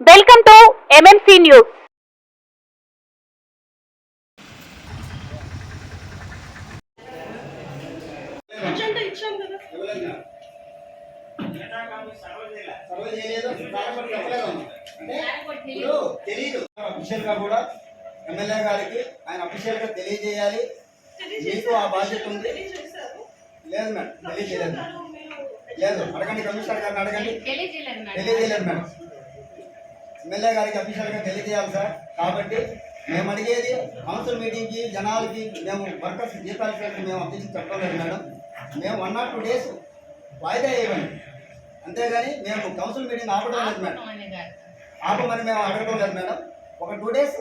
Welcome to MMC news. Official గా కూడా MLA గారికి ఆయన అఫీషియల్ గా తెలియజేయాలి. మీకు ఆ బాధ్యత ఉంది. లేదు మేడం, తెలియజేయలేదు. లేదు, అడగండి, కమిషనర్ గారిని అడగండి. తెలియజేయలేదు మేడం. ఎమ్మెల్యే గారికి అఫీషియల్ గా తెలియజేయాలి సార్. కాబట్టి మేము అడిగేది కౌన్సిల్ మీటింగ్ కి జనాలకి మేము వర్కర్స్ జీతాలు చేసి మేము అఫీషియల్ చెప్పలేదు మేడం. మేము 1 or 2 days వాయిదా ఇవ్వండి, అంతేగాని మేము కౌన్సిల్ మీటింగ్ ఆపడం లేదు మేడం. ఆపమని మేము అడగడం లేదు మేడం. ఒక 2 days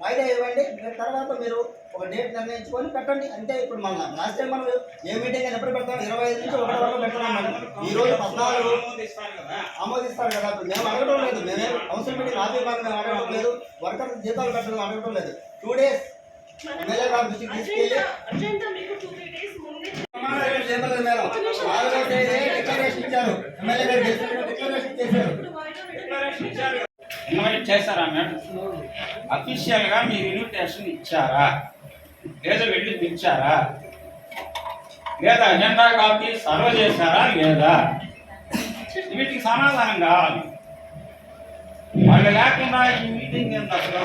వాయిదా ఇవ్వండి, తర్వాత మీరు ఒక డేట్ నిర్ణయించుకొని పెట్టండి అంతే. ఇప్పుడు మన లాస్ట్ టైం మనం ఏ మీటింగ్ అయినా ఎప్పుడు పెడతాం? 25 నుంచి 1 వరకు పెడతాం మేడం. ఈ రోజు 14 ఆమోదిస్తారు కదా. మేము అడగడం లేదు, మేమే కౌన్సిల్ మీటింగ్ ఆపేమని మేము అడగడం లేదు, వర్కర్స్ జీతాలు పెట్టడం అడగడం లేదు. 2 days ఎమ్మెల్యే గారి దృష్టికి తీసుకెళ్ళి ఇన్వైట్ చేశారా మేడం? అఫీషియల్ గా మీరు ఇన్విటేషన్ ఇచ్చారా లేదా వెళ్ళి పిలిచారా లేదా అజెండా కాపీ సర్వ్ చేశారా లేదా? వీటికి సమాధానం కావాలి. వాళ్ళు లేకుండా ఈ మీటింగ్ ఎంత అసలు?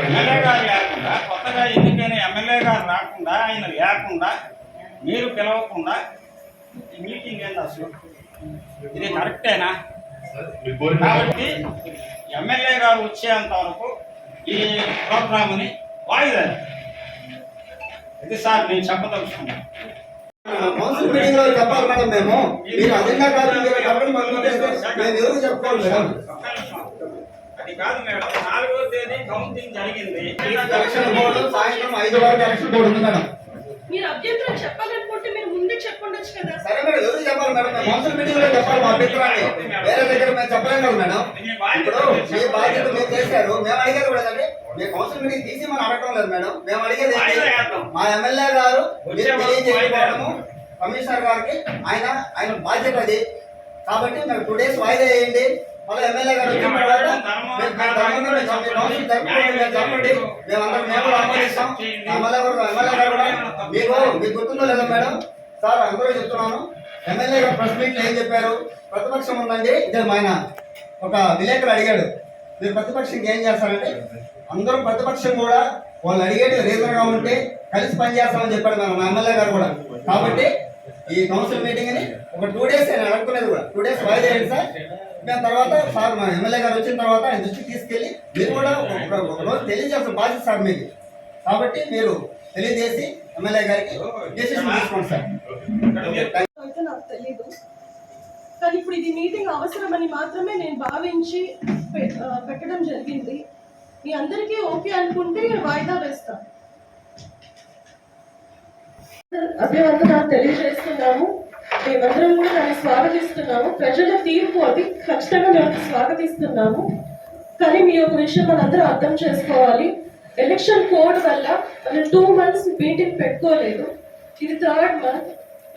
ఎమ్మెల్యే గారు లేకుండా, కొత్తగా ఎన్నికైన ఎమ్మెల్యే గారు రాకుండా, ఆయన లేకుండా, మీరు పిలవకుండా ఈ మీటింగ్ ఏంటి అసలు? ఇది కరెక్టేనా? కాబట్టి ఎమ్మెల్యే గారు వచ్చేంత వరకు ఈ ప్రోగ్రామ్ని వాయిదా. ఇది సార్ నేను చెప్పదలుచుకున్నాను. కౌన్సిల్ మీటింగ్ లో చెప్పాలి మేడం. మేము మీరు అజెండా కాదు చెప్పుకోవాలి మేడం. అది కాదు మేడం, 4వ తేదీ కౌంటింగ్ జరిగింది. ఎలక్షన్ బోర్డు సాయంత్రం 5 వరకు ఎలక్షన్ బోర్డు ఉంది మేడం. మీరు అభ్యంతరం చెప్పాలనుకుంటే మీరు ముందే చెప్పండొచ్చు కదా. సరే మేడం, ఎవరు చెప్పాలి మేడం? మేము కౌన్సిల్ మీటింగ్ లో చెప్పాలి మా అభిప్రాయాన్ని. వేరే దగ్గర మేము చెప్పలేం కదా మేడం. ఇప్పుడు మీ బాధ్యత మీరు చేశారు. మేము అడిగేది కూడా ఏంటంటే మేము కౌన్సిల్ మీటింగ్ తీసి మనం అడగడం లేదు మేడం. మేము అడిగేది మా ఎమ్మెల్యే గారు తెలియజేయకపోవడము కమిషనర్ గారికి ఆయన బాధ్యత అది. కాబట్టి మేము 2 days వాయిదా వేయండి. మళ్ళీ ఎమ్మెల్యే గారు వచ్చిన తర్వాత చెప్పండి, మేమందరం మేము కూడా ఆమోదిస్తాం. ఎమ్మెల్యే గారు కూడా మీకు గుర్తుందో లేదా మేడం? సార్ అందరూ చెప్తున్నాను, ఎమ్మెల్యే గారు ప్రెస్ మీట్లో ఏం చెప్పారు? ప్రతిపక్షం ఉందండి. ఇదే ఆయన ఒక విలేకరు అడిగాడు, మీరు ప్రతిపక్షం ఏం చేస్తారంటే అందరూ ప్రతిపక్షం కూడా వాళ్ళు అడిగేది రీజన్గా ఉంటే కలిసి పనిచేస్తామని చెప్పాడు మా ఎమ్మెల్యే గారు కూడా. కాబట్టి ఈ కౌన్సిల్ మీటింగ్ ని ఒక 2 days నేను అడుగుతున్నది కూడా 2 days వాయిదా వేయండి సార్. దాని తర్వాత సార్ మా ఎమ్మెల్యే గారు వచ్చిన తర్వాత ఆయన దృష్టికి తీసుకెళ్ళి మీరు కూడా ఒక రోజు తెలియజేస్తాం బాధ్యత సార్ మీకు. కాబట్టి మీరు తెలియజేసి ఎమ్మెల్యే గారికి డెసిషన్ తీసుకోండి సార్. నాకు తెలీదు, కానీ ఇప్పుడు ఇది మీటింగ్ అవసరమని మాత్రమే నేను భావించి పెట్టడం జరిగింది. మీ అందరికీ ఓకే అనుకుంటే వాయిదా వేస్తాం. అభివందనాలు తెలియజేస్తున్నాము. మేమందరం కూడా దాన్ని స్వాగతిస్తున్నాము. ప్రజల తీర్పు అది ఖచ్చితంగా మేము స్వాగతిస్తున్నాము. కానీ మీ ఒక విషయం మనందరూ అర్థం చేసుకోవాలి. ఎలక్షన్ కోడ్ వల్ల మనం 2 months మీటింగ్ పెట్టుకోలేదు. ఇది 3rd month.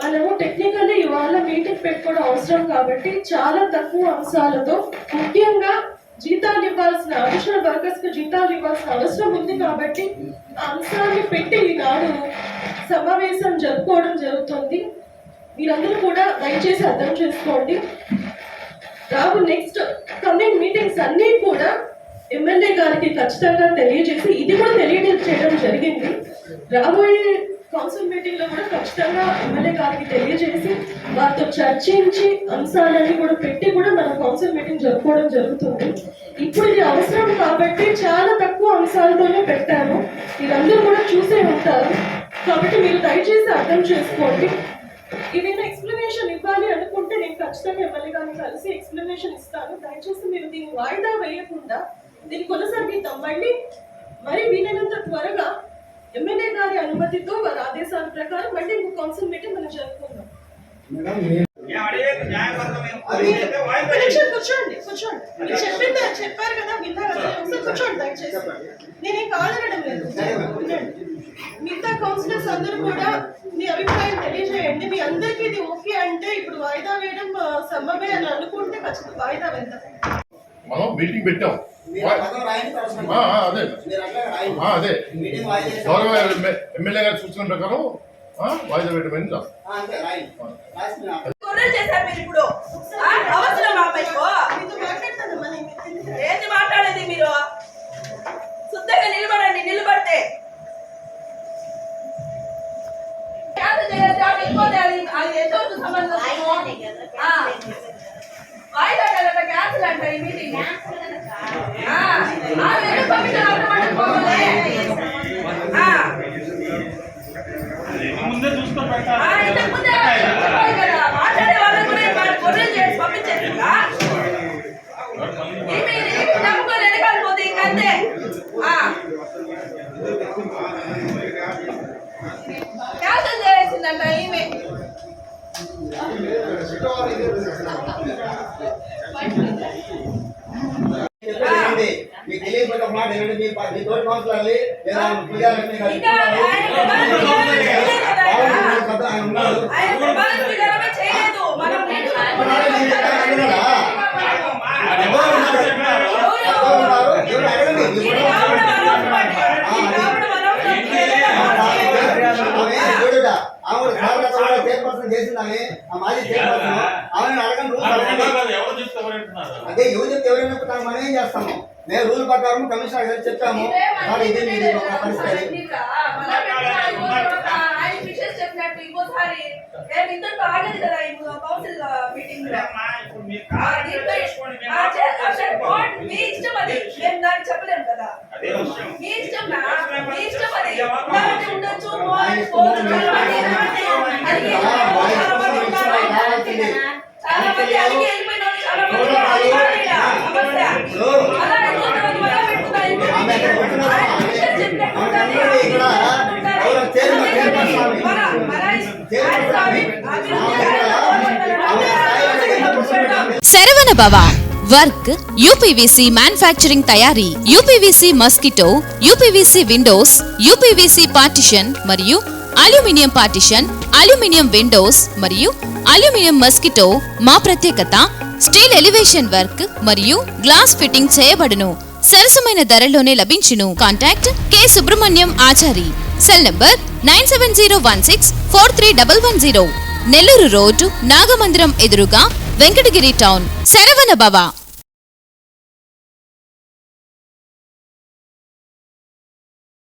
మనము టెక్నికల్లీ ఇవాళ మీటింగ్ పెట్టుకోవడం అవసరం కాబట్టి చాలా తక్కువ అంశాలతో, ముఖ్యంగా జీతాలు ఇవ్వాల్సిన అడిషనల్ వర్కర్స్ కి జీతాలు ఇవ్వాల్సిన అవసరం ఉంది కాబట్టి ఆ అంశాన్ని పెట్టి ఈనాడు సమావేశం జరుపుకోవడం జరుగుతుంది. మీరందరూ కూడా దయచేసి అర్థం చేసుకోండి. రాబు నెక్స్ట్ కమింగ్ మీటింగ్స్ అన్నీ కూడా ఎమ్మెల్యే గారికి ఖచ్చితంగా తెలియజేసి ఇది కూడా తెలియజేయడం జరిగింది. రాబోయే కౌన్సిల్ మీటింగ్ లో కూడా ఖచ్చితంగా ఎమ్మెల్యే గారికి తెలియజేసి వారితో చర్చించి అంశాలన్నీ కూడా పెట్టి కూడా మనం కౌన్సిల్ మీటింగ్ జరుపుకోవడం జరుగుతుంది. ఇప్పుడు ఇది అవసరం కాబట్టి చాలా తక్కువ అంశాలతోనే పెట్టాము. మీరందరూ కూడా చూసే ఉంటారు. కాబట్టి మీరు దయచేసి అర్థం చేసుకోండి. ఏదైనా ఎక్స్ప్లెనేషన్ ఇవ్వాలి అనుకుంటే నేను ఖచ్చితంగా ఎమ్మెల్యే గారిని కలిసి ఎక్స్ప్లెనేషన్ ఇస్తాను. దయచేసి మీరు దీన్ని వాయిదా వేయకుండా దీన్ని కొనసాగిద్దాం. మరి వీలైనంత త్వరగా ఎమ్మెల్యే గారి అనుమతితో వారి ఆదేశాల ప్రకారం మళ్ళీ ఇంకో కౌన్సిల్ మీటింగ్ మనం జరుపుకుందాం. కూర్చోండి మీరు చెప్పారు కదా, విన్నారు కదా, ఒకసారి కూర్చోండి దయచేసి. నేనేం కాదనడం లేదు. మిగతా కౌన్సిలర్స్ అందరూ కూడా మీ అభిప్రాయం తెలియజేయండి. మీ అందరికీ ఇది ఓకే అంటే ఇప్పుడు వాయిదా వేయడం సమ్మమే అని అనుకుంటే ఖచ్చితంగా వాయిదా వేద్దాం. మనం మీటింగ్ పెట్టాం. మీరు ఆ పదం రాయండి, తర్వాత అదే మీరు అట్లా రాయండి. అదే మీటింగ్ వాయిదా చేసి- గౌరవ ఎమ్మెల్యే గారి సూచన ప్రకారం వాయిదా పెట్టమని రాస్తాం. అంతే రాయండి. రాసి మీరు ఆ- గొర్రెలు చేశారు మీరు ఇప్పుడు అవసరమా మీకు? ఏంటి మాట్లాడేది మీరు? శుద్ధంగా నిలబడండి, నిలబడితే క్యాన్సిల్ చేయాలి, అది ఇంకోటి, అది ఎంతవరకు సంబంధం? వాయిదా కదట, క్యాన్సిల్ అంట ఈ మీటింగ్. ఎందుకు పంపించారు? అర్థం పోవాలి. ముందే చూసుకొని పెట్టాలి. ఇంతకు ముందే చెప్పాలి కదా, మాట్లాడే వాళ్ళని కూడా గొర్రెలు చేసి పంపించేస్తుందా? నమ్ముకొని వెనకాలిపోతే ఇంకంతే. క్యాన్సల్ చేసిందంట ఈమె. చెప్పండి. మీకు తెలియకపోతే ఒక మాట ఏంటంటే మీ తోటి కౌన్సిలర్లు లేదా పూజారులు మీకు ఇంకా ఆయన ప్రమాణ స్వీకారమే చేయలేదు కదా ఆయన. ఆయన ఉన్నారు. ఆయన ప్రమాణ స్వీకారమే చేయలేదు. మనం ఎవరు అడగండి. ఇది రావడం అనవసరమండి. ఇది రావడం అనవసరం. ఆవిడ చైర్పర్సన్ చేసిందని ఆ మాజీ చైర్పర్సన్ ఆమెను అడగండి, రూల్స్ అడగండి. ఎవరు చూసుకోవాలంటున్నారు? అదే ఎవరు చెప్తే ఎవరైనా చెప్తాను, మనం ఏం చేస్తాము? మేము రూల్ ప్రకారం కమిషనర్ గారికి చెప్పాము. సార్ ఇది మీది ఒక పరిస్థితి. ఆయన విషయం చెప్పినట్టు ఇంకోసారి రేపు ఇంతటితో ఆగదు కదా ఈ కౌన్సిల్ మీటింగ్ లో. ఇప్పుడు మీరు కాదు చేసుకోండి, మేము మీ ఇష్టం అది, మేము దాన్ని చెప్పలేము కదా. అదే విషయం. మీ ఇష్టం మీ ఇష్టం అది. దాన్ని ఉండొచ్చు, పోవచ్చు, చాలా మంది అడిగి వెళ్ళిపోయిన వాళ్ళు చాలా మంది సమస్య అలాగే కొంతమంది వల్ల పెట్టుకున్నారు. శరవణ భవ వర్క్ యూపీవీసీ మ్యానుఫ్యాక్చరింగ్ తయారీ, UPVC mosquito, UPVC Windows, UPVC partition మరియు అల్యూమినియం పార్టిషన్, అల్యూమినియం విండోస్ మరియు అల్యూమినియం మస్కిటో. మా ప్రత్యేకత స్టీల్ ఎలివేషన్ వర్క్ మరియు గ్లాస్ ఫిట్టింగ్ చేయబడును. సరసమైన ధరలోనే లభించును. Contact K Subrahmanyam Achari. Cell number 9706431110. Nellore road Nagamandiram ఎదురుగా వెంకటగిరి టౌన్. శరవణ భవ.